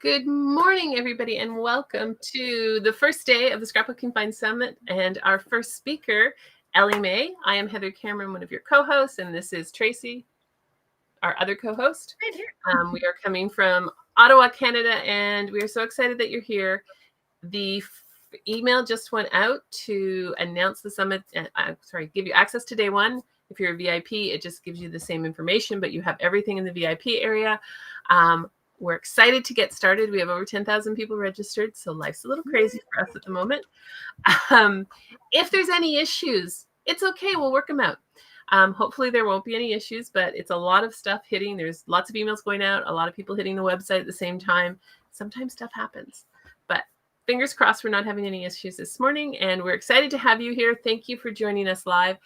Good morning, everybody, and welcome to the first day of the Scrapbooking Find Summit and our first speaker, EllyMae. I am Heather Cameron, one of your co-hosts, and this is Tracy, our other co-host. Right here. We are coming from Ottawa, Canada, and we are so excited that you're here. The email just went out to announce the summit, give you access to day one. If you're a VIP, it just gives you the same information, but you have everything in the VIP area. We're excited to get started. We have over 10,000 people registered, so life's a little crazy for us at the moment. If there's any issues, it's okay. We'll work them out. Hopefully there won't be any issues, but it's a lot of stuff hitting. There's lots of emails going out, a lot of people hitting the website at the same time. Sometimes stuff happens, but fingers crossed we're not having any issues this morning, and we're excited to have you here. Thank you for joining us live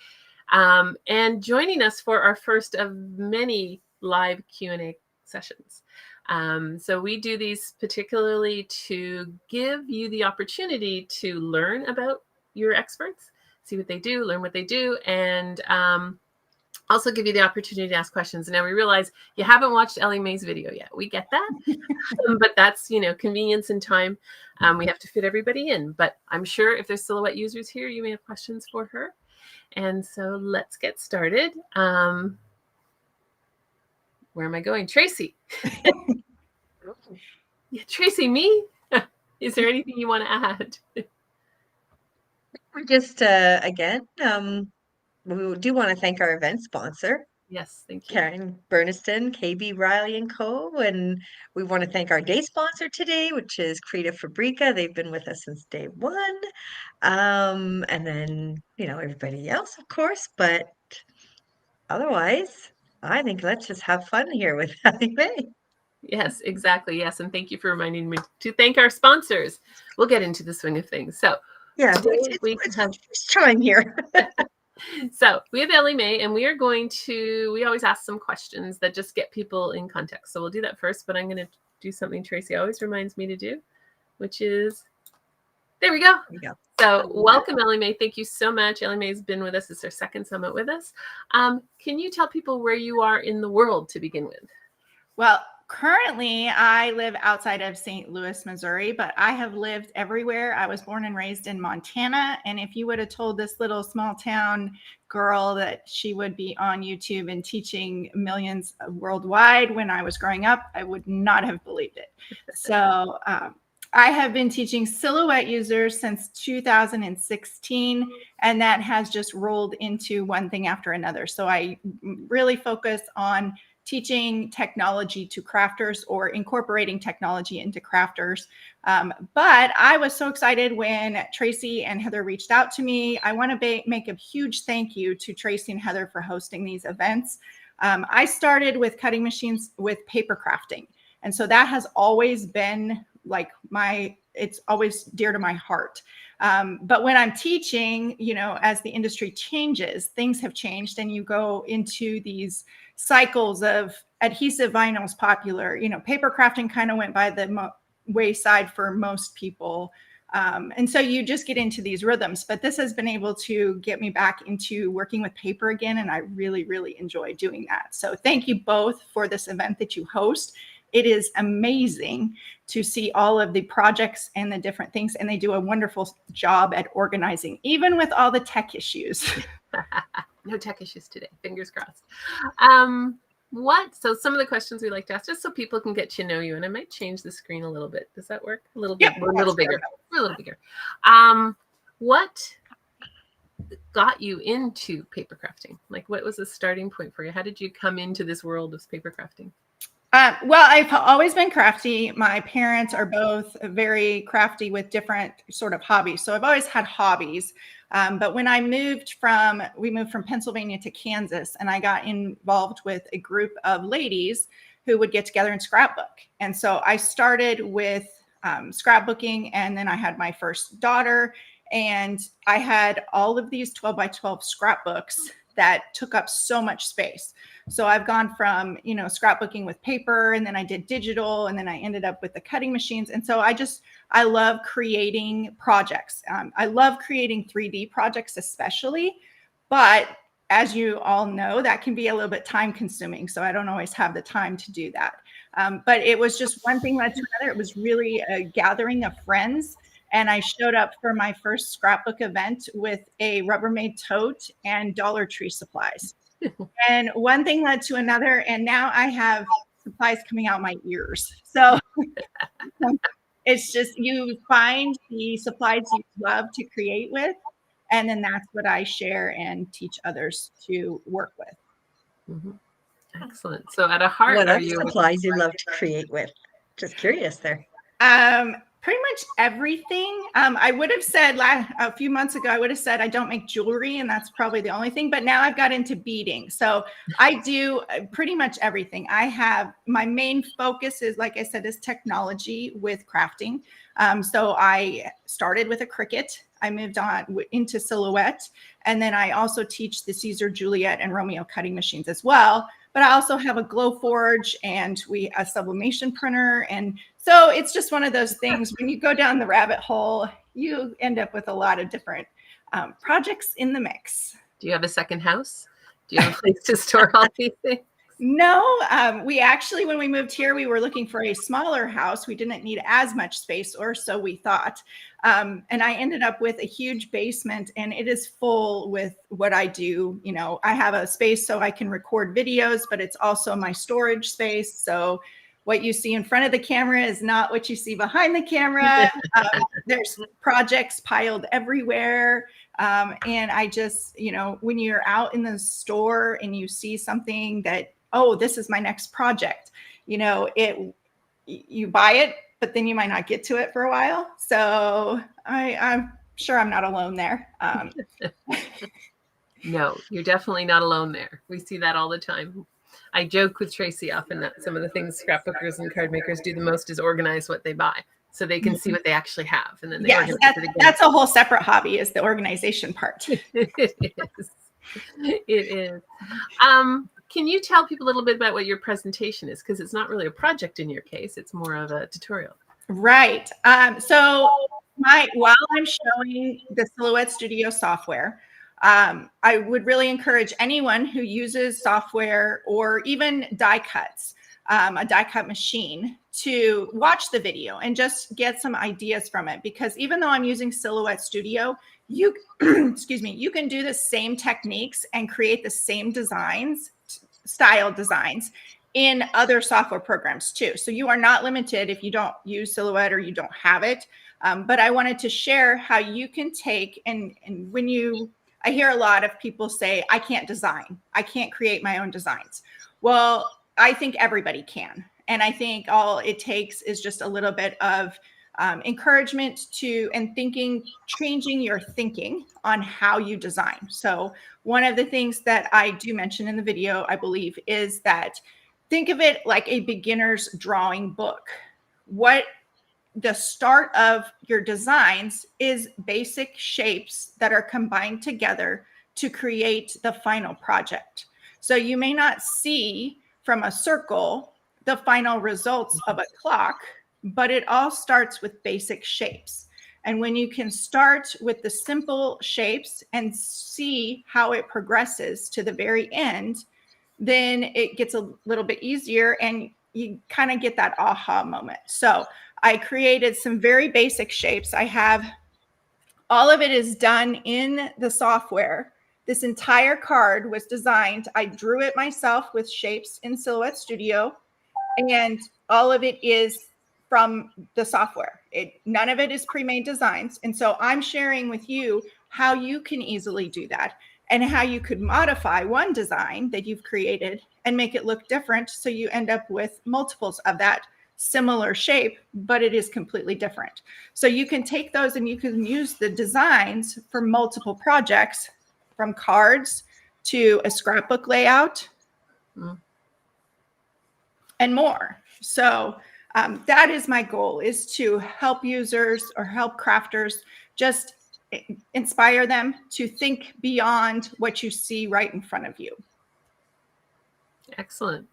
and joining us for our first of many live Q&A sessions. So we do these particularly to give you the opportunity to learn about your experts, see what they do, learn what they do, and also give you the opportunity to ask questions. Now we realize you haven't watched EllyMae's video yet. We get that, but that's, convenience and time. We have to fit everybody in, but I'm sure if there's Silhouette users here, you may have questions for her. And so let's get started. Where am I going? Tracy. Yeah, Tracy, me? Is there anything you want to add? We're just, again, we do want to thank our event sponsor, Yes, thank you. Karen Burniston, KB Riley & Co. And we want to thank our day sponsor today, which is Creative Fabrica. They've been with us since day one. And then, everybody else, of course. But otherwise, I think let's just have fun here with EllyMae. Yes, exactly. Yes. And thank you for reminding me to thank our sponsors. We'll get into the swing of things. So yeah, today it's first time here. So we have EllyMae, and we always ask some questions that just get people in context. So we'll do that first, but I'm going to do something Tracy always reminds me to do, which is, there we go. There we go. So welcome, EllyMae. Thank you so much. EllyMae has been with us. It's our second summit with us. Can you tell people where you are in the world to begin with? Well, currently I live outside of St. Louis, Missouri, but I have lived everywhere. I was born and raised in Montana. And if you would have told this little small town girl that she would be on YouTube and teaching millions worldwide when I was growing up, I would not have believed it. So I have been teaching Silhouette users since 2016, and that has just rolled into one thing after another. So I really focus on teaching technology to crafters or incorporating technology into crafters. But I was so excited when Tracy and Heather reached out to me. I want to make a huge thank you to Tracy and Heather for hosting these events. I started with cutting machines with paper crafting. And so that has always been like it's always dear to my heart. But when I'm teaching, as the industry changes, things have changed, and you go into these cycles of adhesive vinyls popular. Paper crafting kind of went by the wayside for most people. And so you just get into these rhythms, but this has been able to get me back into working with paper again. And I really, really enjoy doing that. So thank you both for this event that you host. It is amazing to see all of the projects and the different things, and they do a wonderful job at organizing, even with all the tech issues. No tech issues today, fingers crossed. So some of the questions we like to ask, just so people can get to know you, and I might change the screen a little bit. Does that work? A little bit, we're a little bigger. We're a little bigger. What got you into paper crafting? Like, what was the starting point for you? How did you come into this world of paper crafting? Well, I've always been crafty. My parents are both very crafty with different sort of hobbies. So I've always had hobbies. But when we moved from Pennsylvania to Kansas, and I got involved with a group of ladies who would get together and scrapbook. And so I started with scrapbooking, and then I had my first daughter, and I had all of these 12 by 12 scrapbooks that took up so much space. So I've gone from, scrapbooking with paper, and then I did digital, and then I ended up with the cutting machines. And so I love creating projects. I love creating 3D projects especially, but as you all know, that can be a little bit time consuming. So I don't always have the time to do that. But it was just one thing led to another. It was really a gathering of friends. And I showed up for my first scrapbook event with a Rubbermaid tote and Dollar Tree supplies. And one thing led to another. And now I have supplies coming out my ears. So it's just you find the supplies you love to create with. And then that's what I share and teach others to work with. Mm-hmm. Excellent. So at a heart, what are other you supplies you love to create with? Just curious there. Pretty much everything. I would have said a few months ago, I would have said I don't make jewelry, and that's probably the only thing. But now I've got into beading. So I do pretty much everything. I have my main focus is, like I said, is technology with crafting. So I started with a Cricut. I moved on into Silhouette. And then I also teach the Caesar, Juliet, and Romeo cutting machines as well. But I also have a Glowforge and a sublimation printer. And so it's just one of those things. When you go down the rabbit hole, you end up with a lot of different projects in the mix. Do you have a second house? Do you have a place to store all these things? No, we actually, when we moved here, we were looking for a smaller house. We didn't need as much space, or so we thought. And I ended up with a huge basement, and it is full with what I do. You know, I have a space so I can record videos, but it's also my storage space. So what you see in front of the camera is not what you see behind the camera. There's projects piled everywhere. And I just, you know, when you're out in the store and you see something that, oh, this is my next project, you know, you buy it, but then you might not get to it for a while. So I'm sure I'm not alone there. No, you're definitely not alone there. We see that all the time. I joke with Tracy often that some of the things scrapbookers and card makers do the most is organize what they buy, so they can see what they actually have, and then they organize it again. That's a whole separate hobby, is the organization part. It is. It is. Can you tell people a little bit about what your presentation is? Because it's not really a project in your case; it's more of a tutorial. Right. So while I'm showing the Silhouette Studio software, I would really encourage anyone who uses software or even die cuts, a die cut machine, to watch the video and just get some ideas from it. Because even though I'm using Silhouette Studio, you excuse me, you can do the same techniques and create the same style designs in other software programs too. So you are not limited if you don't use Silhouette or you don't have it. But I wanted to share how you can take and when I hear a lot of people say, I can't design. I can't create my own designs. Well, I think everybody can. And I think all it takes is just a little bit of encouragement and changing your thinking on how you design. So one of the things that I do mention in the video, I believe, is that think of it like a beginner's drawing book. The start of your designs is basic shapes that are combined together to create the final project. So you may not see from a circle the final results of a clock, but it all starts with basic shapes. And when you can start with the simple shapes and see how it progresses to the very end, then it gets a little bit easier and you kind of get that aha moment. So I created some very basic shapes. I have all of it is done in the software. This entire card was designed. I drew it myself with shapes in Silhouette Studio, and all of it is from the software. None of it is pre-made designs. And so I'm sharing with you how you can easily do that and how you could modify one design that you've created and make it look different. So you end up with multiples of that similar shape, but it is completely different. So you can take those and you can use the designs for multiple projects, from cards to a scrapbook layout and more. So that is my goal, is to help users or help crafters, just inspire them to think beyond what you see right in front of you. Excellent.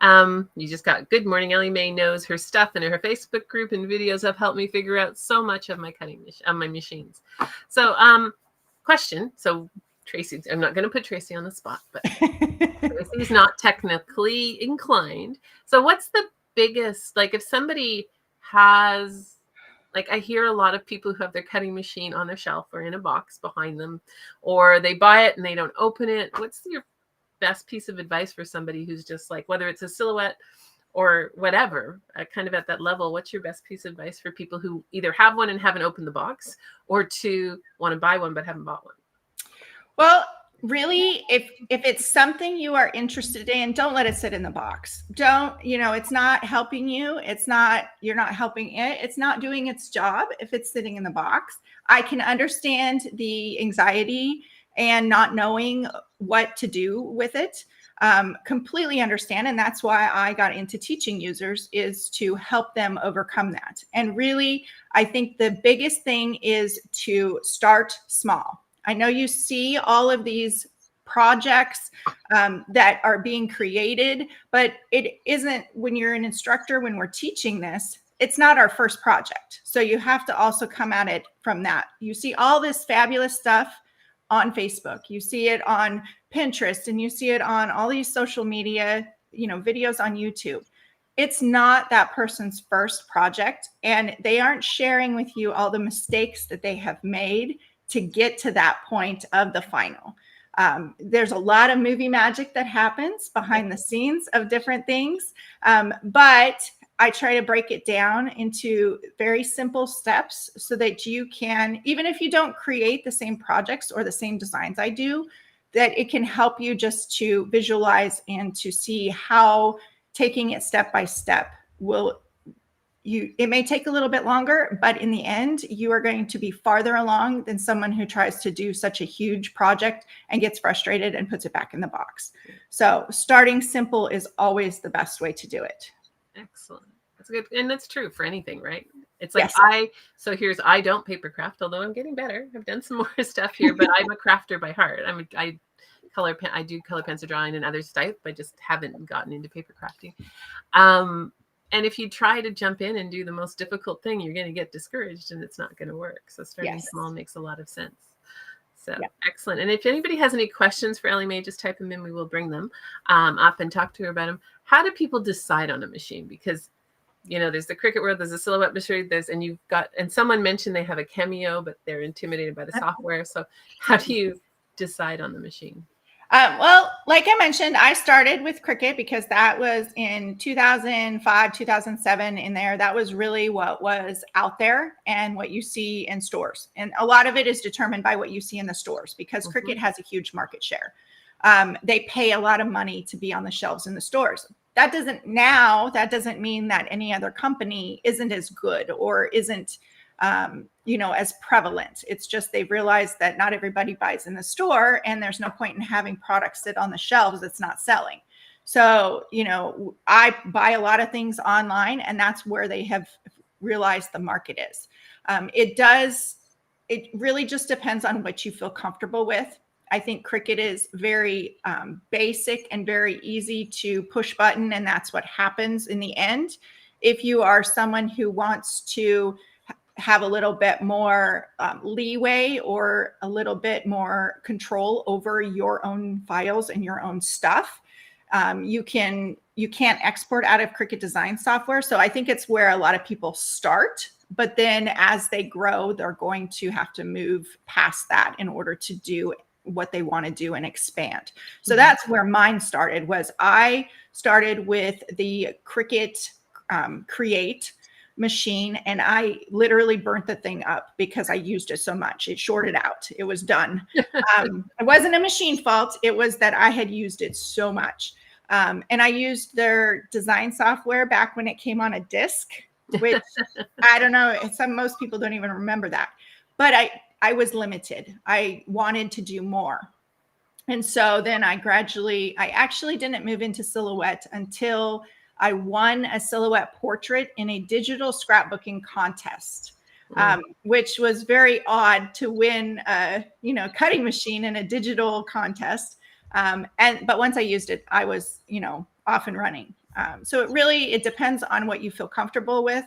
You just got good morning. EllyMae knows her stuff, and her Facebook group and videos have helped me figure out so much of my my machines. So question. So Tracy, I'm not going to put Tracy on the spot, but Tracy's not technically inclined. So what's the biggest, like if somebody has, like I hear a lot of people who have their cutting machine on their shelf or in a box behind them, or they buy it and they don't open it. What's your best piece of advice for somebody who's just like, whether it's a silhouette or whatever, kind of at that level, what's your best piece of advice for people who either have one and haven't opened the box, or to want to buy one but haven't bought one? Well, really, if it's something you are interested in, don't let it sit in the box. Don't, it's not helping you. You're not helping it. It's not doing its job if it's sitting in the box. I can understand the anxiety and not knowing what to do with it. Completely understand. And that's why I got into teaching users, is to help them overcome that. And really, I think the biggest thing is to start small. I know you see all of these projects that are being created, but it isn't, when you're an instructor, when we're teaching this, it's not our first project. So you have to also come at it from that. You see all this fabulous stuff on Facebook, you see it on Pinterest, and you see it on all these social media, videos on YouTube. It's not that person's first project, and they aren't sharing with you all the mistakes that they have made to get to that point of the final. There's a lot of movie magic that happens behind the scenes of different things, but I try to break it down into very simple steps so that you can, even if you don't create the same projects or the same designs I do, that it can help you just to visualize and to see how taking it step by step will, it may take a little bit longer, but in the end, you are going to be farther along than someone who tries to do such a huge project and gets frustrated and puts it back in the box. So starting simple is always the best way to do it. Excellent. That's good. And that's true for anything, right? It's like, yes. I don't paper craft, although I'm getting better. I've done some more stuff here, but I'm a crafter by heart. I do color pencil drawing and other stuff. I just haven't gotten into paper crafting. And if you try to jump in and do the most difficult thing, you're going to get discouraged and it's not going to work. So starting small makes a lot of sense. So excellent. And if anybody has any questions for EllyMae, just type them in. We will bring them up and talk to her about them. How do people decide on a machine? Because, there's the Cricut world, there's a silhouette machine, and someone mentioned they have a Cameo, but they're intimidated by the software. So how do you decide on the machine? Well, like I mentioned, I started with Cricut because that was in 2005, 2007 in there. That was really what was out there and what you see in stores. And a lot of it is determined by what you see in the stores, because Cricut has a huge market share. They pay a lot of money to be on the shelves in the stores. That doesn't mean that any other company isn't as good or isn't as prevalent. It's just they've realized that not everybody buys in the store, and there's no point in having products sit on the shelves that's not selling. So, I buy a lot of things online, and that's where they have realized the market is. It really just depends on what you feel comfortable with. I think Cricut is very basic and very easy to push button, and that's what happens in the end. If you are someone who wants to have a little bit more leeway or a little bit more control over your own files and your own stuff, you can't export out of Cricut design software. So I think it's where a lot of people start, but then as they grow, they're going to have to move past that in order to do what they want to do and expand. So that's where mine started. I started with the Cricut Create machine, and I literally burnt the thing up because I used it so much. It shorted out. It was done. It wasn't a machine fault. It was that I had used it so much. And I used their design software back when it came on a disc, which I don't know. Most people don't even remember that. But I was limited. I wanted to do more. And so then I actually didn't move into silhouette until I won a silhouette portrait in a digital scrapbooking contest, which was very odd to win a cutting machine in a digital contest. But once I used it, I was off and running. So it depends on what you feel comfortable with.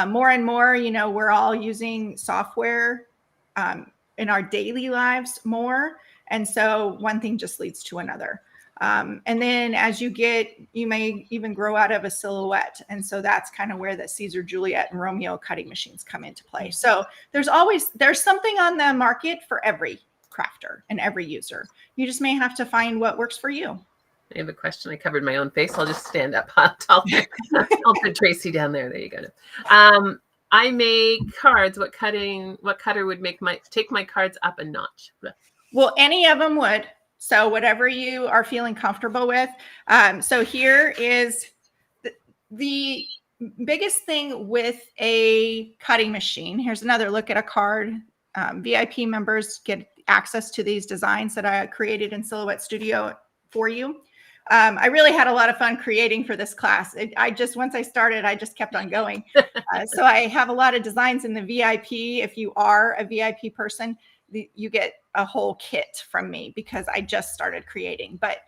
More and more, we're all using software in our daily lives more. And so one thing just leads to another. And then as you may even grow out of a silhouette. And so that's kind of where the Caesar, Juliet, and Romeo cutting machines come into play. So there's something on the market for every crafter and every user. You just may have to find what works for you. I have a question. I covered my own face. I'll just stand up tall there. I'll put Tracy down there. There you go. I make cards. What cutter would take my cards up a notch? Well, any of them would. So whatever you are feeling comfortable with. So here is the biggest thing with a cutting machine. Here's another look at a card. VIP members get access to these designs that I created in Silhouette Studio for you. I really had a lot of fun creating for this class. Once I started, I just kept on going. So I have a lot of designs in the VIP. If you are a VIP person, you get a whole kit from me because I just started creating. But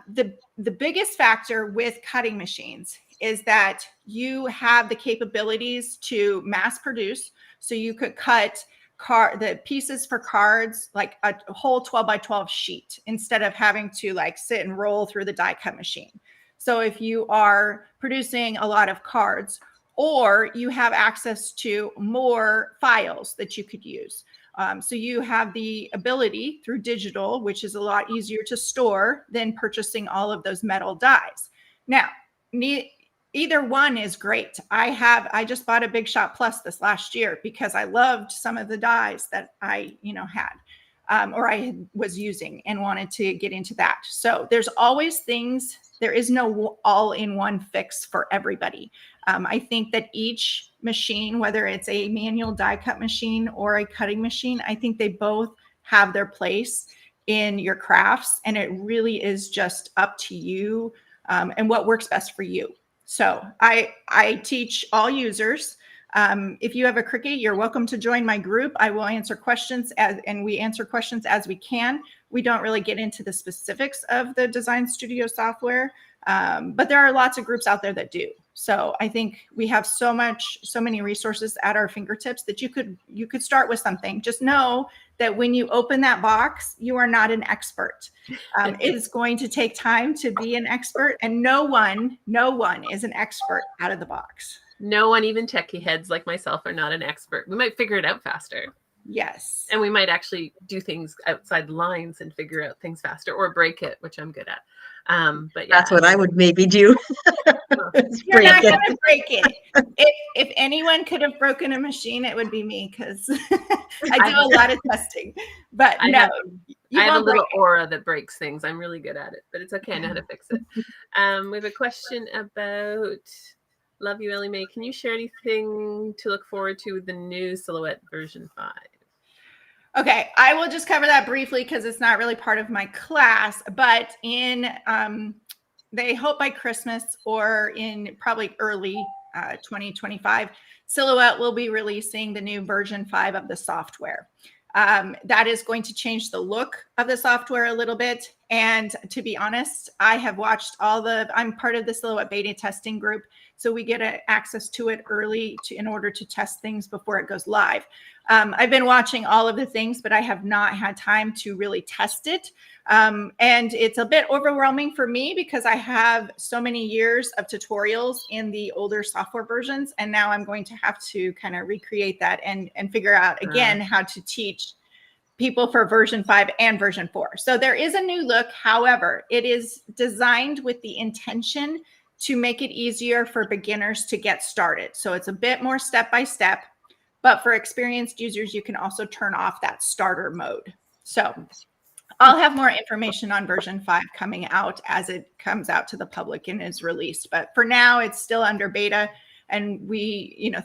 the biggest factor with cutting machines is that you have the capabilities to mass produce. So you could cut the pieces for cards, like a whole 12 by 12 sheet, instead of having to like sit and roll through the die cut machine. So if you are producing a lot of cards, or you have access to more files that you could use. So you have the ability through digital, which is a lot easier to store than purchasing all of those metal dies. Now, either one is great. I just bought a Big Shot Plus this last year because I loved some of the dies that I, had, or I was using and wanted to get into that. So there's always things. There is no all-in-one fix for everybody. I think that each machine, whether it's a manual die cut machine or a cutting machine, I think they both have their place in your crafts, and it really is just up to you and what works best for you. So I teach all users. If you have a Cricut, you're welcome to join my group. I will answer questions and we answer questions as we can. We don't really get into the specifics of the Design Studio software, but there are lots of groups out there that do. So I think we have so many resources at our fingertips that you could start with something. Just know that when you open that box, you are not an expert. It is going to take time to be an expert, and no one is an expert out of the box. No one, even techie heads like myself, are not an expert. We might figure it out faster. Yes. And we might actually do things outside lines and figure out things faster, or break it, which I'm good at. But yeah, that's what I would maybe do. You're not going to break it. If anyone could have broken a machine, it would be me, because I do a lot of testing. But I have a little aura that breaks things. I'm really good at it, but it's okay. I know how to fix it. We have a question about, love you, EllyMae. Can you share anything to look forward to with the new Silhouette version 5? Okay, I will just cover that briefly because it's not really part of my class, but they hope by Christmas or in probably early 2025, Silhouette will be releasing the new version 5 of the software. That is going to change the look of the software a little bit. And to be honest, I have watched I'm part of the Silhouette beta testing group. So we get access to it early in order to test things before it goes live. I've been watching all of the things, but I have not had time to really test it. And it's a bit overwhelming for me because I have so many years of tutorials in the older software versions. And now I'm going to have to kind of recreate that and figure out again how to teach people for version 5 and version 4. So there is a new look. However, it is designed with the intention to make it easier for beginners to get started. So it's a bit more step-by-step, but for experienced users, you can also turn off that starter mode. So I'll have more information on version 5 coming out as it comes out to the public and is released. But for now, it's still under beta, and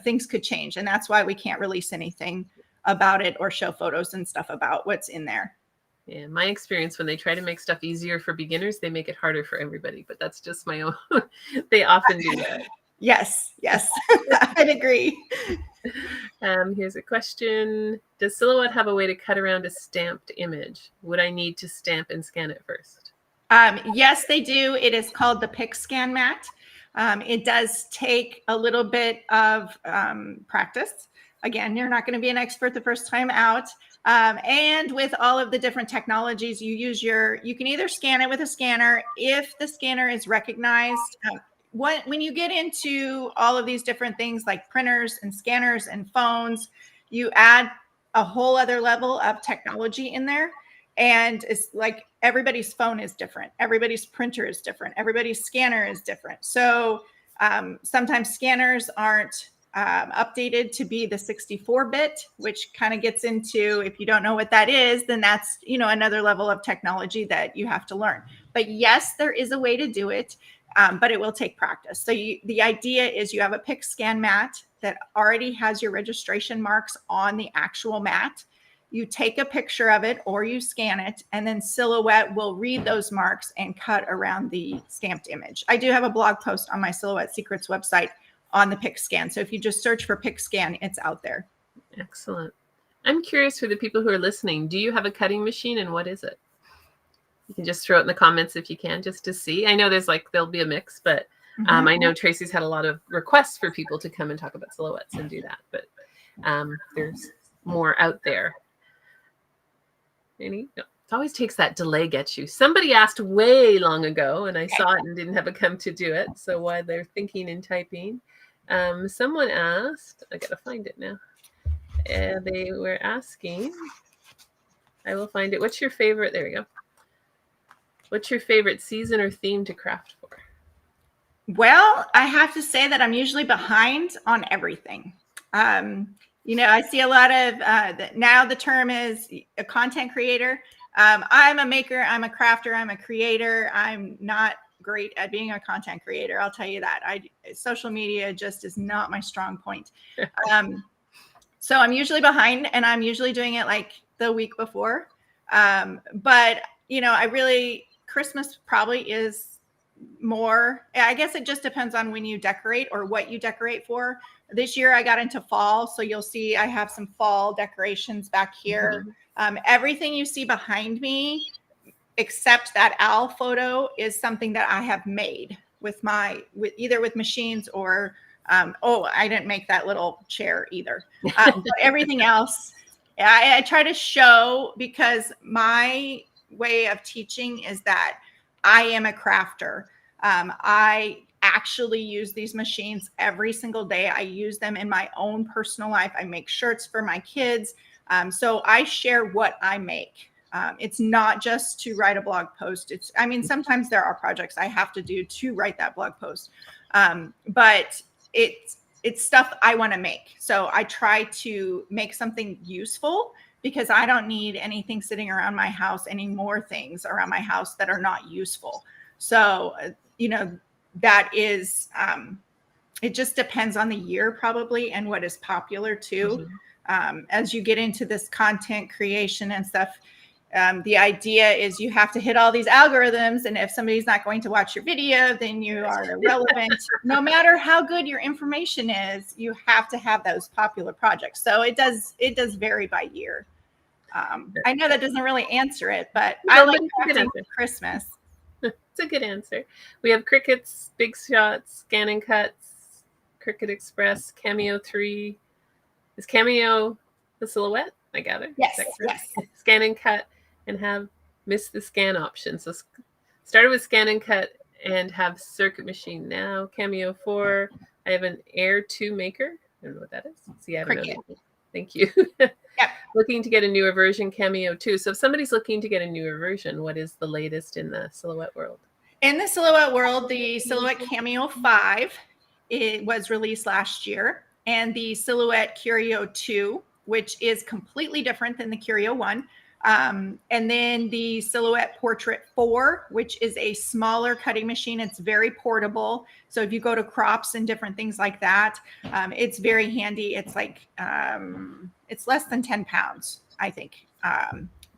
things could change. And that's why we can't release anything about it or show photos and stuff about what's in there. Yeah, my experience, when they try to make stuff easier for beginners, they make it harder for everybody. But that's just my own. They often do that. Yes, I'd agree. Here's a question. Does Silhouette have a way to cut around a stamped image? Would I need to stamp and scan it first? Yes, they do. It is called the Pick Scan Mat. It does take a little bit of practice. Again, you're not going to be an expert the first time out. And with all of the different technologies, you can either scan it with a scanner if the scanner is recognized. When you get into all of these different things like printers and scanners and phones, you add a whole other level of technology in there. And it's like everybody's phone is different. Everybody's printer is different. Everybody's scanner is different. So sometimes scanners aren't updated to be the 64-bit, which kind of gets into, if you don't know what that is, then that's, another level of technology that you have to learn. But yes, there is a way to do it, but it will take practice. So the idea is you have a pick scan mat that already has your registration marks on the actual mat. You take a picture of it or you scan it, and then Silhouette will read those marks and cut around the stamped image. I do have a blog post on my Silhouette Secrets website on the pick scan. So if you just search for pick scan, it's out there. Excellent. I'm curious for the people who are listening, do you have a cutting machine and what is it? You can just throw it in the comments if you can, just to see. I know there'll be a mix, but I know Tracy's had a lot of requests for people to come and talk about silhouettes and do that, but there's more out there. Any? No. It always takes that delay get you. Somebody asked way long ago, and I saw it and didn't have a come to do it. So while they're thinking and typing, someone asked, I got to find it now. They were asking, I will find it. What's your favorite? There we go. What's your favorite season or theme to craft for? Well, I have to say that I'm usually behind on everything. I see a lot of, now the term is a content creator. I'm a maker, I'm a crafter, I'm a creator. I'm not great at being a content creator. I'll tell you that. Social media just is not my strong point. So I'm usually behind, and I'm usually doing it like the week before. But Christmas probably is more, I guess it just depends on when you decorate or what you decorate for. This year I got into fall, so you'll see I have some fall decorations back here. Everything you see behind me, except that owl photo, is something that I have made either with machines or I didn't make that little chair either. But everything else, I try to show, because my way of teaching is that I am a crafter. I actually use these machines every single day. I use them in my own personal life. I make shirts for my kids. So I share what I make. It's not just to write a blog post. Sometimes there are projects I have to do to write that blog post. But it's stuff I want to make. So I try to make something useful, because I don't need anything sitting around my house, any more things around my house that are not useful. So, that is, it just depends on the year probably, and what is popular too. As you get into this content creation and stuff, the idea is you have to hit all these algorithms, and if somebody's not going to watch your video, then you are irrelevant. No matter how good your information is, you have to have those popular projects. So it does vary by year. I know that doesn't really answer it, but I like crafting for Christmas. It's a good answer. We have Cricut's, Big Shots, Scan and Cuts, Cricut Express, Cameo 3. Is Cameo the Silhouette? I gather. Yes. Scan and Cut, and have missed the scan option. So started with Scan and Cut and have Circuit Machine now. Cameo 4. I have an Air 2 Maker. I don't know what that is. See, I don't know. Thank you. Yep. Looking to get a newer version, Cameo 2. So if somebody's looking to get a newer version, what is the latest in the Silhouette world? In the Silhouette world, the Silhouette Cameo 5, it was released last year, and the Silhouette Curio 2, which is completely different than the Curio 1. And then the Silhouette Portrait 4, which is a smaller cutting machine. It's very portable. So if you go to crops and different things like that, it's very handy. It's like, it's less than 10 pounds, I think,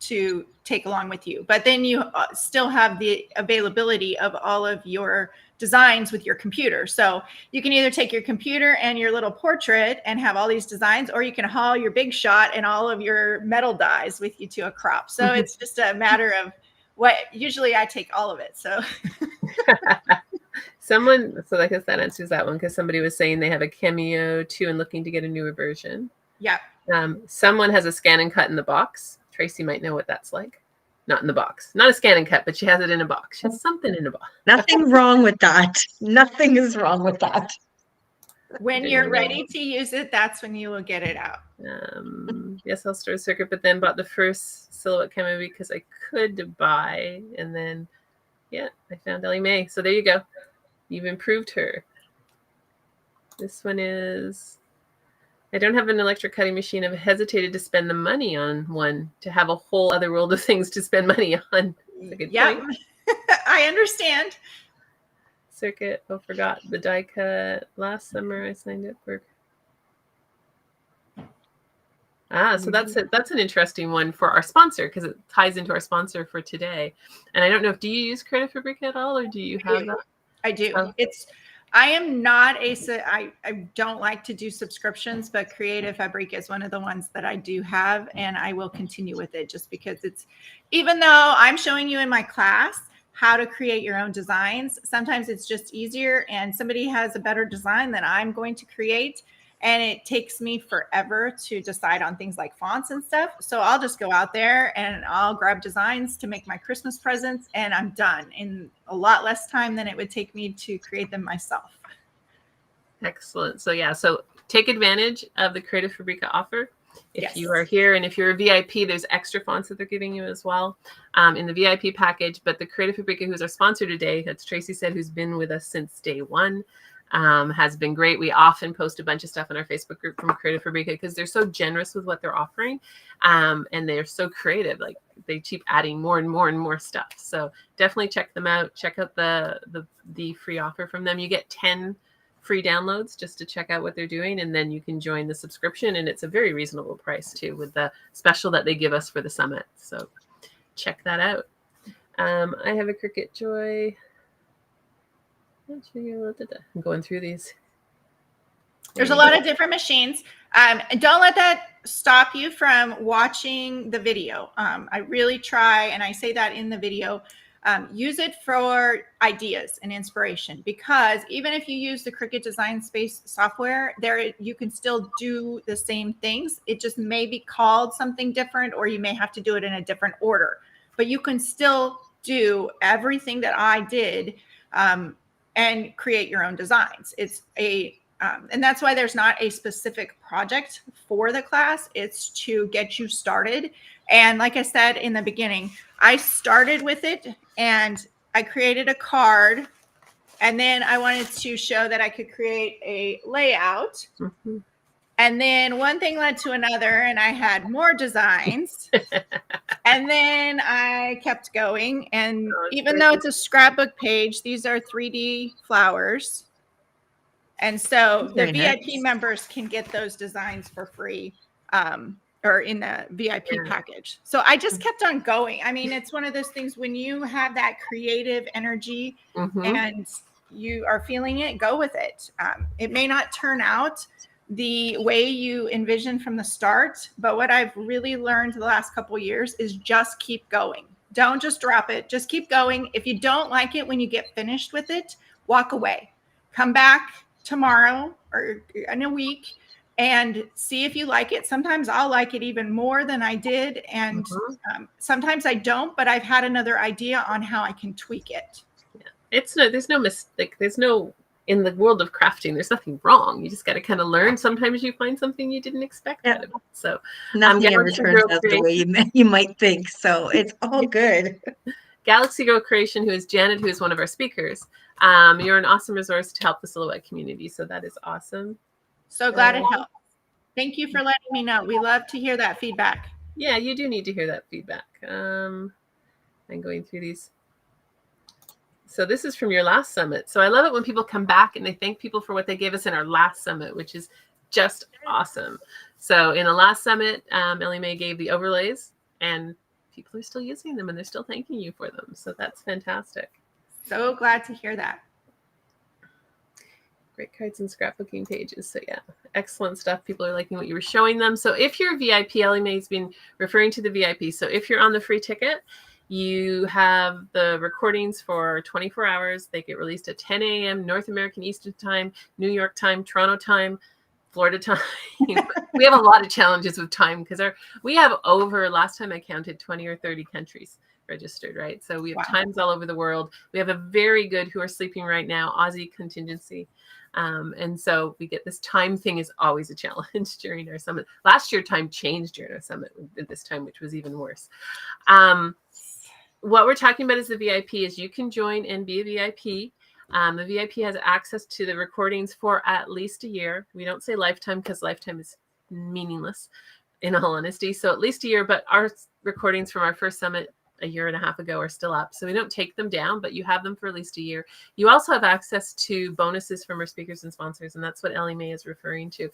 to take along with you. But then you still have the availability of all of your designs with your computer. So you can either take your computer and your little portrait and have all these designs, or you can haul your Big Shot and all of your metal dies with you to a crop. So it's just a matter of what, usually I take all of it. So so I guess that answers that one, because somebody was saying they have a Cameo 2 and looking to get a newer version. Yeah. Someone has a scan and cut in the box. Tracy might know what that's like. Not in the box. Not a scan and cut, but she has it in a box. She has something in a box. Nothing wrong with that. Nothing is wrong with that. When you're ready to use it, that's when you will get it out. Yes, I'll start a circuit, but then bought the first silhouette camera because I could buy, and then yeah, I found EllyMae. So there you go. You've improved her. This one is, I don't have an electric cutting machine. I've hesitated to spend the money on one, to have a whole other world of things to spend money on. Yeah, I understand. Circuit. Oh, forgot the die cut. Last summer I signed up for. So that's it. That's an interesting one for our sponsor, because it ties into our sponsor for today. And I don't know, do you use Creative Fabrica at all, or do you have that? I do. I am not I don't like to do subscriptions, but Creative Fabrica is one of the ones that I do have, and I will continue with it just because it's, even though I'm showing you in my class how to create your own designs, sometimes it's just easier and somebody has a better design than I'm going to create. And it takes me forever to decide on things like fonts and stuff. So I'll just go out there and I'll grab designs to make my Christmas presents, and I'm done in a lot less time than it would take me to create them myself. Excellent. So yeah, so take advantage of the Creative Fabrica offer. If you are Yes. here, and if you're a VIP, there's extra fonts that they're giving you as well in the VIP package. But the Creative Fabrica, who's our sponsor today, that's Tracy said, who's been with us since day one, has been great. We often post a bunch of stuff in our Facebook group from Creative Fabrica because they're so generous with what they're offering, and they're so creative. Like, they keep adding more and more and more stuff. So definitely check them out. Check out the free offer from them. You get 10 free downloads just to check out what they're doing, and then you can join the subscription, and it's a very reasonable price too, with the special that they give us for the summit. So check that out. I have a Cricut Joy. I'm going through these. There's a lot of different machines. Don't let that stop you from watching the video. I really try, and I say that in the video, use it for ideas and inspiration, because even if you use the Cricut Design Space software, there you can still do the same things. It just may be called something different, or you may have to do it in a different order, but you can still do everything that I did and create your own designs. It's and that's why there's not a specific project for the class. It's to get you started. And like I said in the beginning, I started with it and I created a card, and then I wanted to show that I could create a layout. Mm-hmm. And then one thing led to another, and I had more designs. And then I kept going. And even though it's a scrapbook page, these are 3D flowers. And so the VIP members can get those designs for free, or in the VIP package. So I just kept on going. I mean, it's one of those things, when you have that creative energy and you are feeling it, go with it. It may not turn out the way you envision from the start, but what I've really learned the last couple of years is just keep going. Don't just drop it. Just keep going. If you don't like it when you get finished with it, walk away. Come back tomorrow or in a week and see if you like it. Sometimes I'll like it even more than I did. And sometimes I don't, but I've had another idea on how I can tweak it. Yeah. There's no mistake. There's no, in the world of crafting, there's nothing wrong. You just got to kind of learn. Sometimes you find something you didn't expect out of it. So nothing ever turns out the way you might think. So it's all good. Galaxy Girl Creation, who is Janet, who is one of our speakers. You're an awesome resource to help the silhouette community. So that is awesome. So glad it helped. Thank you for letting me know. We love to hear that feedback. Yeah, you do need to hear that feedback. I'm going through these. So this is from your last summit. So I love it when people come back and they thank people for what they gave us in our last summit, which is just awesome. So in the last summit, EllyMae gave the overlays, and people are still using them and they're still thanking you for them. So that's fantastic. So glad to hear that. Great cards and scrapbooking pages. So yeah, excellent stuff. People are liking what you were showing them. So if you're a VIP, EllyMae's been referring to the VIP. So if you're on the free ticket, you have the recordings for 24 hours. They get released at 10 a.m. North American Eastern Time, New York time, Toronto time, Florida time. We have a lot of challenges with time because we have over, last time I counted, 20 or 30 countries registered, right? So we have times all over the world. We have a very good, who are sleeping right now, Aussie contingency. And so we get this time thing is always a challenge during our summit. Last year, time changed during our summit at this time, which was even worse. What we're talking about is the VIP is you can join and be a VIP. The VIP has access to the recordings for at least a year. We don't say lifetime because lifetime is meaningless in all honesty. So at least a year, but our recordings from our first summit a year and a half ago are still up. So we don't take them down, but you have them for at least a year. You also have access to bonuses from our speakers and sponsors. And that's what EllyMae is referring to.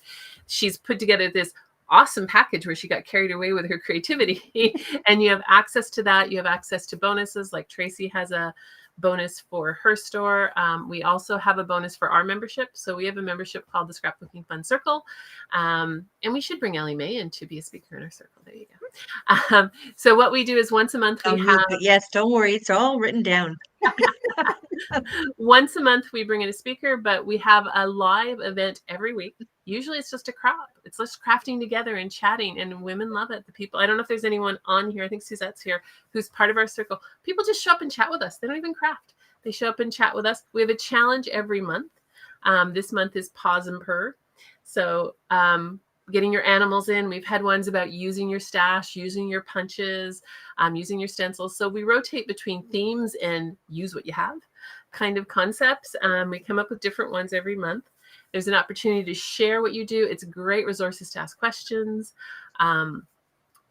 She's put together this awesome package where she got carried away with her creativity and you have access to that. You have access to bonuses, like Tracy has a bonus for her store. We also have a bonus for our membership. So we have a membership called the Scrapbooking Fun Circle. And we should bring EllyMae in to be a speaker in our circle. There you go. So what we do is once a month we have... Yes, don't worry. It's all written down. Once a month we bring in a speaker, but we have a live event every week. Usually it's just a crowd. It's just crafting together and chatting, and women love it. The people, I don't know if there's anyone on here, I think Suzette's here, who's part of our circle. People just show up and chat with us. They don't even craft. They show up and chat with us. We have a challenge every month. This month is Pause and Purr. So getting your animals in. We've had ones about using your stash, using your punches, using your stencils. So we rotate between themes and use what you have kind of concepts. We come up with different ones every month. There's an opportunity to share what you do. It's great resources to ask questions. And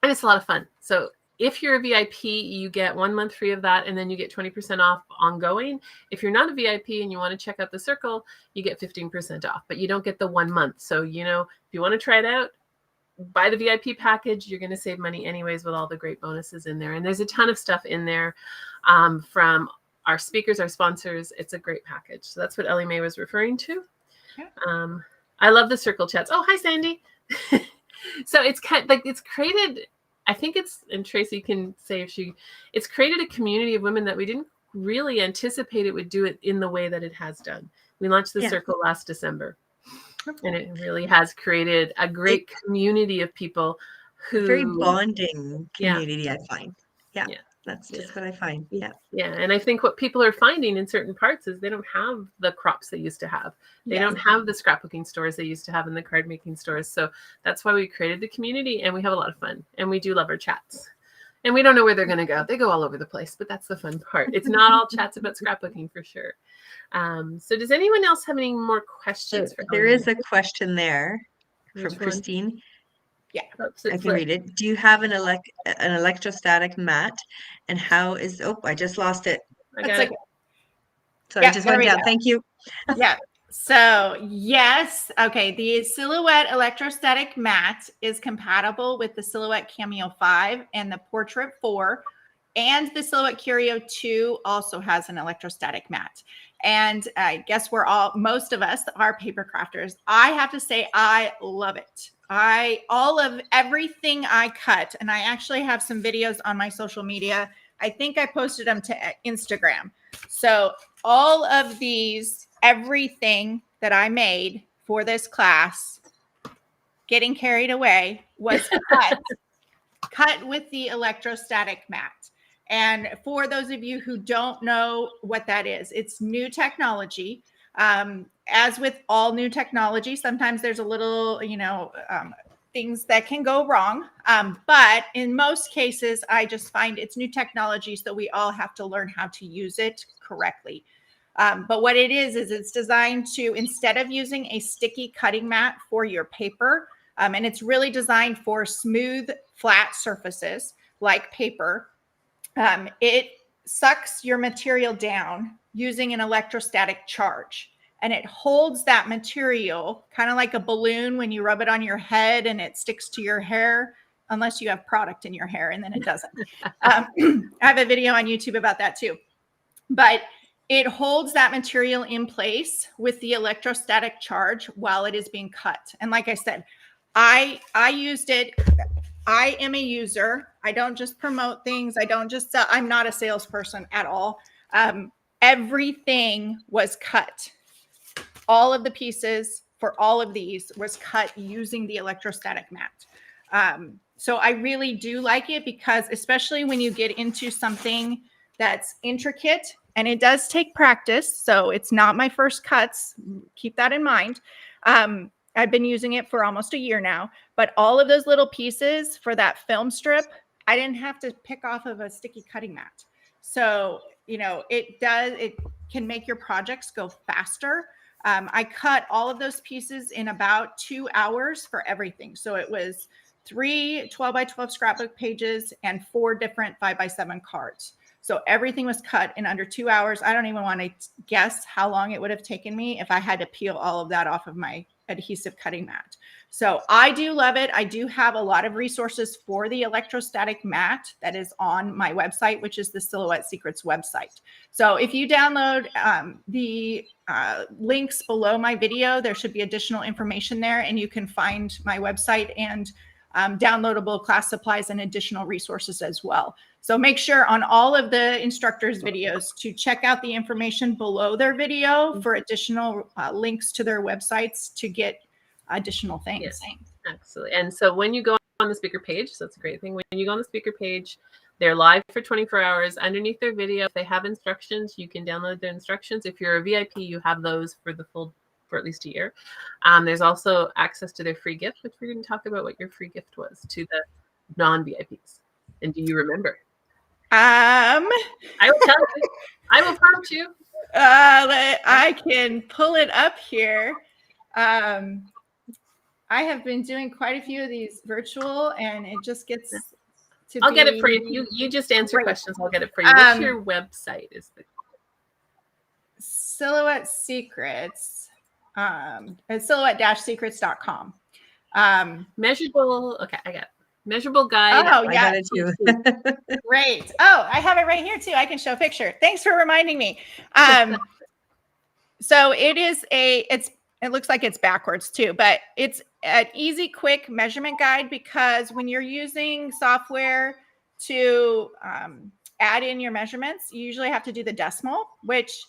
it's a lot of fun. So if you're a VIP, you get 1 month free of that, and then you get 20% off ongoing. If you're not a VIP and you want to check out the circle, you get 15% off, but you don't get the 1 month. So, you know, if you want to try it out, buy the VIP package. You're going to save money anyways with all the great bonuses in there. And there's a ton of stuff in there from our speakers, our sponsors. It's a great package. So that's what EllyMae was referring to. Yeah. I love the circle chats. Oh, hi, Sandy. So it's kind of like it's created, I think it's, and Tracy can say if it's created a community of women that we didn't really anticipate it would do it in the way that it has done. We launched the circle last December, and it really has created a great community of people who... Very bonding community, I find. Yeah. That's just what I find. Yeah. Yeah. And I think what people are finding in certain parts is they don't have the crops they used to have. They don't have the scrapbooking stores they used to have in the card making stores. So that's why we created the community, and we have a lot of fun, and we do love our chats. And we don't know where they're going to go. They go all over the place, but that's the fun part. It's not all chats about scrapbooking for sure. So does anyone else have any more questions? There is a question there from Christine. Yeah, I can read it. Do you have an electrostatic mat, and how is... Oh, I just lost it. I got it. So I just went down. Thank you. Yeah. So yes. Okay. The Silhouette Electrostatic mat is compatible with the Silhouette Cameo 5 and the Portrait 4. And the Silhouette Curio 2 also has an electrostatic mat. And I guess most of us are paper crafters. I have to say, I love it. All of everything I cut, and I actually have some videos on my social media. I think I posted them to Instagram. So all of these, everything that I made for this class, getting carried away, was cut with the electrostatic mat. And for those of you who don't know what that is, it's new technology. As with all new technology, sometimes there's a little, things that can go wrong. But in most cases, I just find it's new technology, so we all have to learn how to use it correctly. But what it is it's designed to, instead of using a sticky cutting mat for your paper, and it's really designed for smooth, flat surfaces like paper, it sucks your material down using an electrostatic charge. And it holds that material kind of like a balloon when you rub it on your head and it sticks to your hair, unless you have product in your hair, and then it doesn't. I have a video on YouTube about that too. But it holds that material in place with the electrostatic charge while it is being cut. And like I said, I used it. I am a user. I don't just promote things. I don't just sell. I'm not a salesperson at all. Everything was cut. All of the pieces for all of these was cut using the electrostatic mat. So I really do like it because especially when you get into something that's intricate, and it does take practice, so it's not my first cuts. Keep that in mind. I've been using it for almost a year now, but all of those little pieces for that film strip, I didn't have to pick off of a sticky cutting mat. So, it can make your projects go faster. I cut all of those pieces in about 2 hours for everything. So it was 3 12x12 scrapbook pages and 4 different 5x7 cards. So everything was cut in under 2 hours. I don't even want to guess how long it would have taken me if I had to peel all of that off of my adhesive cutting mat. So I do love it. I do have a lot of resources for the electrostatic mat that is on my website, which is the Silhouette Secrets website. So if you download the links below my video, there should be additional information there, and you can find my website and downloadable class supplies and additional resources as well. So make sure on all of the instructors' videos to check out the information below their video for additional links to their websites to get additional things. Yes, absolutely. And so when you go on the speaker page, so that's a great thing. When you go on the speaker page, they're live for 24 hours. Underneath their video, if they have instructions, you can download their instructions. If you're a VIP, you have those for at least a year. There's also access to their free gift, which we're going to talk about what your free gift was to the non-VIPs. And do you remember? I will tell you. I will prompt you. I can pull it up here. I have been doing quite a few of these virtual, and it just gets to I'll get it for you. You just answer questions. I'll get it for you. What's your website? Is the Silhouette Secrets. It's silhouette-secrets.com. Measurable. Okay, I got it. Measurable guide. Oh, yeah. I got it too. Great. Oh, I have it right here too. I can show a picture. Thanks for reminding me. So it is it looks like it's backwards too, but it's an easy, quick measurement guide because when you're using software to add in your measurements, you usually have to do the decimal, which,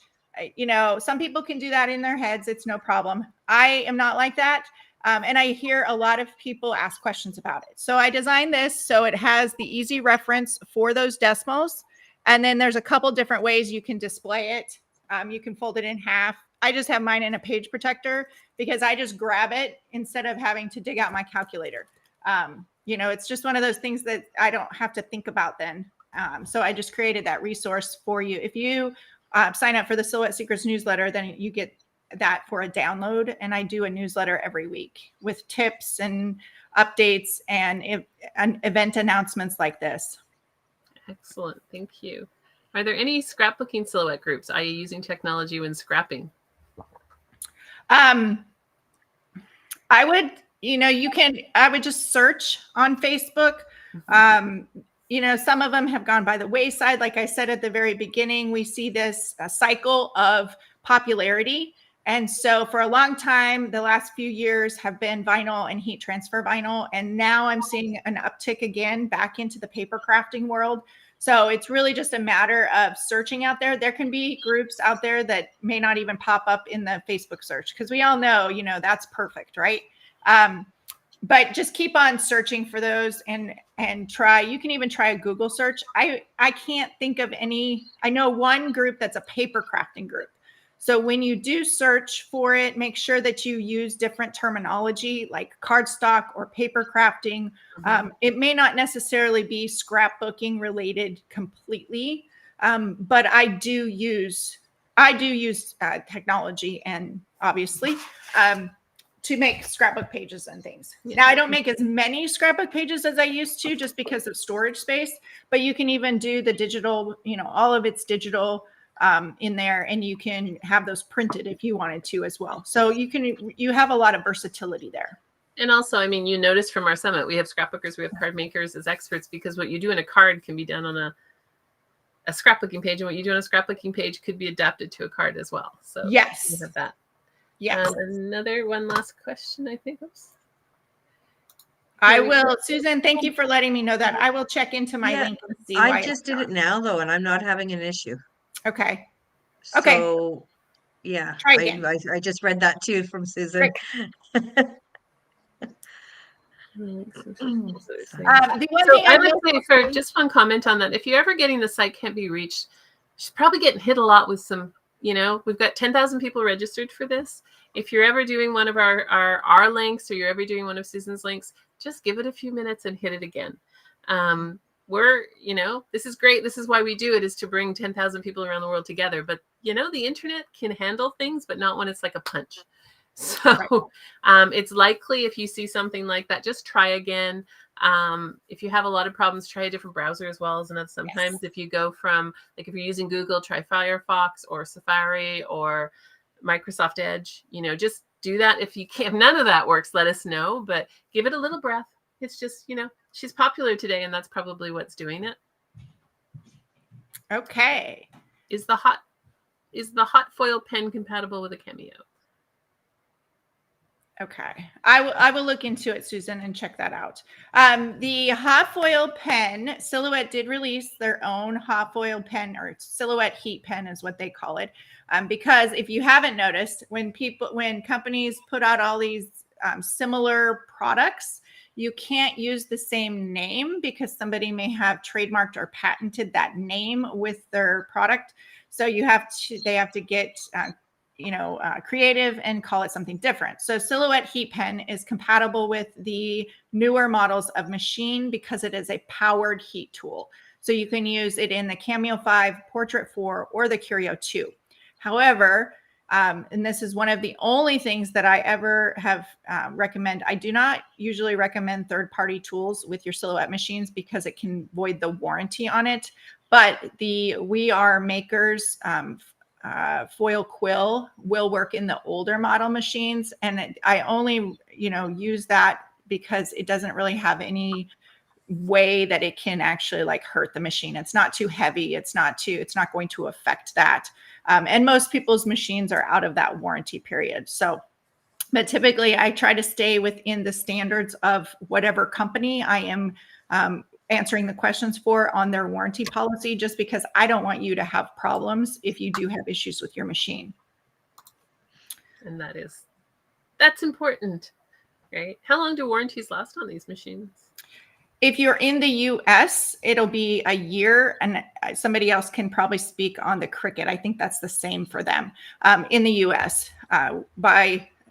some people can do that in their heads. It's no problem. I am not like that. And I hear a lot of people ask questions about it. So I designed this so it has the easy reference for those decimals. And then there's a couple different ways you can display it. You can fold it in half. I just have mine in a page protector because I just grab it instead of having to dig out my calculator. It's just one of those things that I don't have to think about then. So I just created that resource for you. If you sign up for the Silhouette Secrets newsletter, then you get that for a download. And I do a newsletter every week with tips and updates and event announcements like this. Excellent. Thank you. Are there any scrapbooking silhouette groups? Are you using technology when scrapping? I would just search on Facebook. Some of them have gone by the wayside. Like I said at the very beginning, we see this cycle of popularity. And so for a long time, the last few years have been vinyl and heat transfer vinyl. And now I'm seeing an uptick again back into the paper crafting world. So it's really just a matter of searching out there. There can be groups out there that may not even pop up in the Facebook search because we all know, that's perfect, right? But just keep on searching for those and try. You can even try a Google search. I can't think of any. I know one group that's a paper crafting group. So when you do search for it, make sure that you use different terminology like cardstock or paper crafting. It may not necessarily be scrapbooking related completely, but I do use technology and obviously to make scrapbook pages and things. Now, I don't make as many scrapbook pages as I used to just because of storage space, but you can even do the digital, all of it's digital in there, and you can have those printed if you wanted to as well. So you have a lot of versatility there. And also, you notice from our summit, we have scrapbookers, we have card makers as experts, because what you do in a card can be done on a scrapbooking page, and what you do on a scrapbooking page could be adapted to a card as well. So yes, you have that. Yes. One last question, I think. Oops. I will, Susan, thank you for letting me know that. I will check into my link and see. I just did it now though, and I'm not having an issue. Okay. So Yeah, Try again. I just read that too from Susan. The one So thing I I would will say, for just one comment on that, if you're ever getting the site can't be reached, she's probably getting hit a lot with some, we've got 10,000 people registered for this. If you're ever doing one of our links, or you're ever doing one of Susan's links, just give it a few minutes and hit it again. This is great. This is why we do it, is to bring 10,000 people around the world together. But, the internet can handle things, but not when it's like a punch. So it's likely, if you see something like that, just try again. If you have a lot of problems, try a different browser as well. And sometimes if you go from, like, if you're using Google, try Firefox or Safari or Microsoft Edge, just do that. If you can't, if none of that works, let us know, but give it a little breath. It's just, she's popular today, and that's probably what's doing it. Okay. Is the hot foil pen compatible with a Cameo? Okay. I will look into it, Susan, and check that out. The hot foil pen, Silhouette did release their own hot foil pen, or Silhouette heat pen is what they call it. Because if you haven't noticed, when companies put out all these similar products, you can't use the same name because somebody may have trademarked or patented that name with their product. So they have to get creative and call it something different. So Silhouette heat pen is compatible with the newer models of machine because it is a powered heat tool. So you can use it in the Cameo 5, Portrait 4, or the Curio 2. However, and this is one of the only things that I ever have recommend. I do not usually recommend third-party tools with your Silhouette machines because it can void the warranty on it. But the We Are Makers foil quill will work in the older model machines. And I only, use that because it doesn't really have any way that it can actually like hurt the machine. It's not too heavy. It's not going to affect that. And most people's machines are out of that warranty period. So, but typically I try to stay within the standards of whatever company I am answering the questions for on their warranty policy, just because I don't want you to have problems if you do have issues with your machine. And that's important, right? How long do warranties last on these machines? If you're in the US, it'll be a year, and somebody else can probably speak on the Cricut. I think that's the same for them. In the US,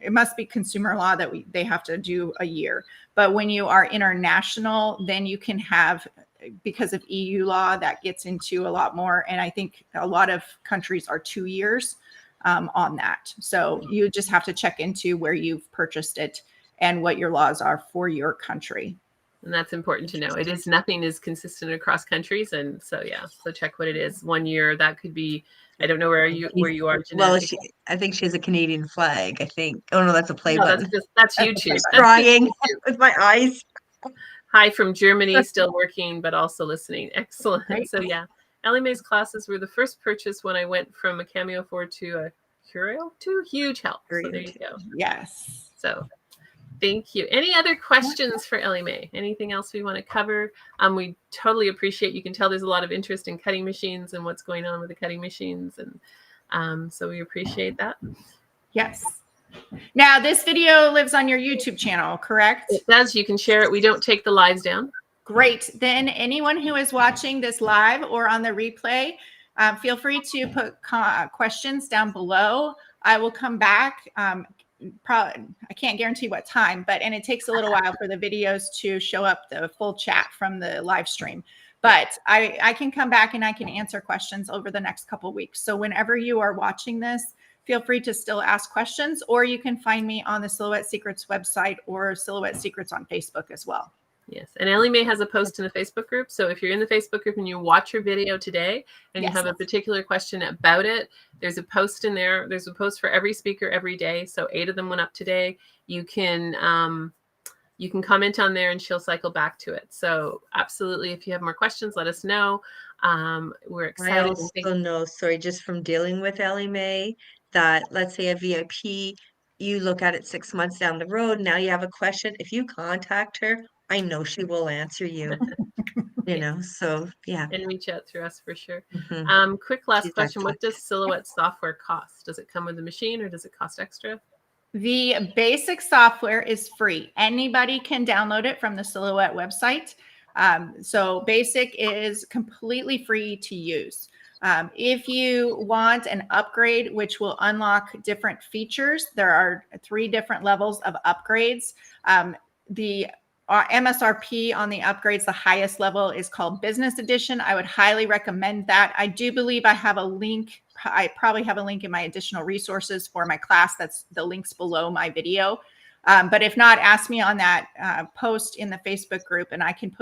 it must be consumer law that they have to do a year. But when you are international, then you can have, because of EU law, that gets into a lot more. And I think a lot of countries are 2 years on that. So you just have to check into where you've purchased it and what your laws are for your country. And that's important to know. Nothing is consistent across countries. And so, so check what it is. 1 year, that could be, I don't know where you are, Jeanette. Well, I think she has a Canadian flag, I think. Oh no, that's a play button. That's YouTube. Crying with my eyes. Hi from Germany, still working, but also listening. Excellent. Great. So EllyMae's classes were the first purchase when I went from a Cameo 4 to a Curio 2. Huge help. Great. So there you go. Yes. So thank you. Any other questions for EllyMae? Anything else we want to cover? We totally appreciate, you can tell there's a lot of interest in cutting machines and what's going on with the cutting machines. And so we appreciate that. Yes. Now, this video lives on your YouTube channel, correct? It does. You can share it. We don't take the lives down. Great. Then anyone who is watching this live or on the replay, feel free to put questions down below. I will come back. Probably, I can't guarantee what time, and it takes a little while for the videos to show up, the full chat from the live stream. But I can come back and I can answer questions over the next couple of weeks. So whenever you are watching this, feel free to still ask questions, or you can find me on the Silhouette Secrets website or Silhouette Secrets on Facebook as well. Yes. And EllyMae has a post in the Facebook group. So if you're in the Facebook group and you watch your video today and you have a particular question about it, there's a post in there. There's a post for every speaker every day. So 8 of them went up today. You can comment on there and she'll cycle back to it. So absolutely, if you have more questions, let us know. We're excited. I also know, sorry, just from dealing with EllyMae, that let's say a VIP, you look at it 6 months down the road, now you have a question. If you contact her, I know she will answer you. you know, so yeah. And reach out through us for sure. Mhm. Quick last She's question. What excellent. does Silhouette software cost? Does it come with the machine or does it cost extra? The basic software is free. Anybody can download it from the Silhouette website. So basic is completely free to use. If you want an upgrade, which will unlock different features, there are 3 different levels of upgrades. The MSRP on the upgrades, the highest level is called Business Edition. I would highly recommend that. I do believe I have a link. I probably have a link in my additional resources for my class. That's the links below my video. But if not, ask me on that post in the Facebook group, and I can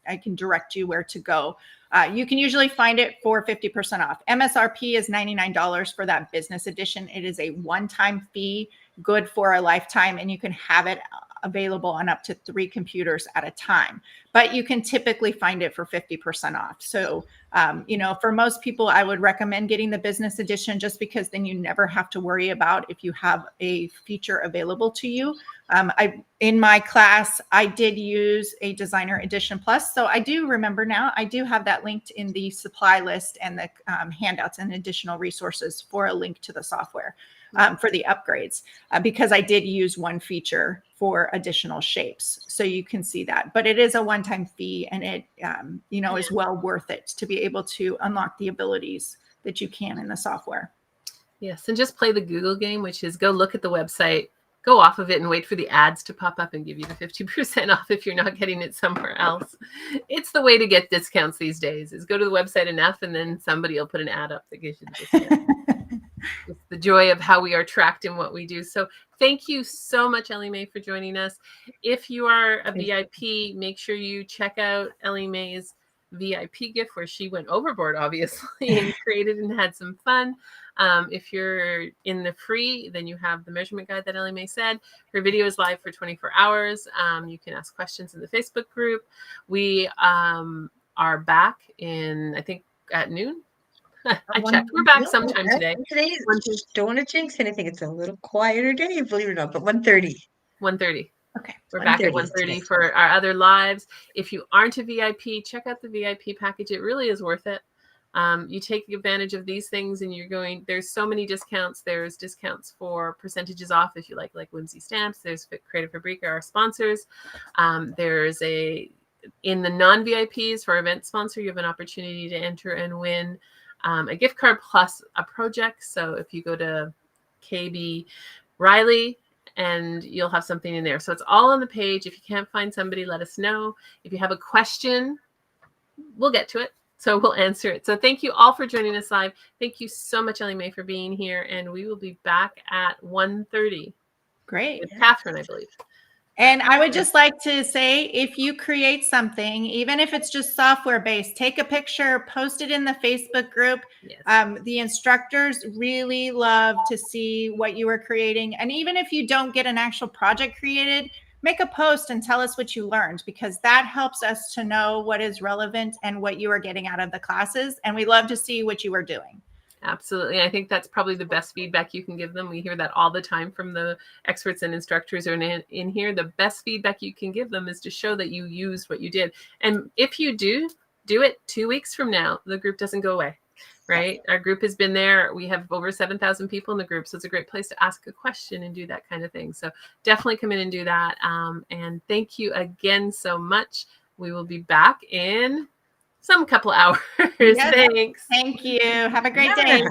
I can direct you where to go. You can usually find it for 50% off. MSRP is $99 for that business edition. It is a one-time fee, good for a lifetime, and you can have it available on up to 3 computers at a time. But you can typically find it for 50% off. So, you know, for most people, I would recommend getting the business edition just because then you never have to worry about if you have a feature available to you. In my class, I did use a Designer Edition Plus. So I do remember now, I do have that linked in the supply list and the handouts and additional resources for a link to the software for the upgrades, because I did use one feature for additional shapes. So you can see that, but it is a one-time fee, and it, you know, is well worth it to be able to unlock the abilities that you can in the software. Yes, and just play the Google game, which is go look at the website, go off of it and wait for the ads to pop up and give you the 50% off if you're not getting it somewhere else. It's the way to get discounts these days, is go to the website enough and then somebody will put an ad up that gives you the discount. It's the joy of how we are tracked in what we do. So thank you so much, EllyMae, for joining us. If you are a VIP, make sure you check out EllyMae's VIP gift, where she went overboard, obviously, and created and had some fun. If you're in the free, then you have the measurement guide that EllyMae said. Her video is live for 24 hours. You can ask questions in the Facebook group. We are back in, I think, at noon. I checked. We're back sometime today. Today is, don't want to jinx anything. It's a little quieter day, believe it or not, but 1:30. 1:30. Okay. We're back at 1:30 for our other lives. If you aren't a VIP, check out the VIP package. It really is worth it. You take advantage of these things and you're going, there's so many discounts. There's discounts for percentages off if you like Whimsy Stamps. There's Creative Fabrica, our sponsors. There's in the non-VIPs for event sponsor, you have an opportunity to enter and win a gift card plus a project. So if you go to KB Riley, and you'll have something in there. So it's all on the page. If you can't find somebody, let us know. If you have a question, we'll get to it. So we'll answer it. So thank you all for joining us live. Thank you so much, EllyMae, for being here. And we will be back at 1:30. Great. With Catherine, I believe. And I would just like to say, if you create something, even if it's just software based, take a picture, post it in the Facebook group. Yes. The instructors really love to see what you are creating. And even if you don't get an actual project created, make a post and tell us what you learned, because that helps us to know what is relevant and what you are getting out of the classes. And we love to see what you are doing. Absolutely. I think that's probably the best feedback you can give them. We hear that all the time from the experts and instructors who are in here. The best feedback you can give them is to show that you used what you did. And if you do it 2 weeks from now, the group doesn't go away, right? Our group has been there. We have over 7,000 people in the group. So it's a great place to ask a question and do that kind of thing. So definitely come in and do that. And thank you again so much. We will be back in some couple hours. Yes. Thanks. Thank you. Have a great day.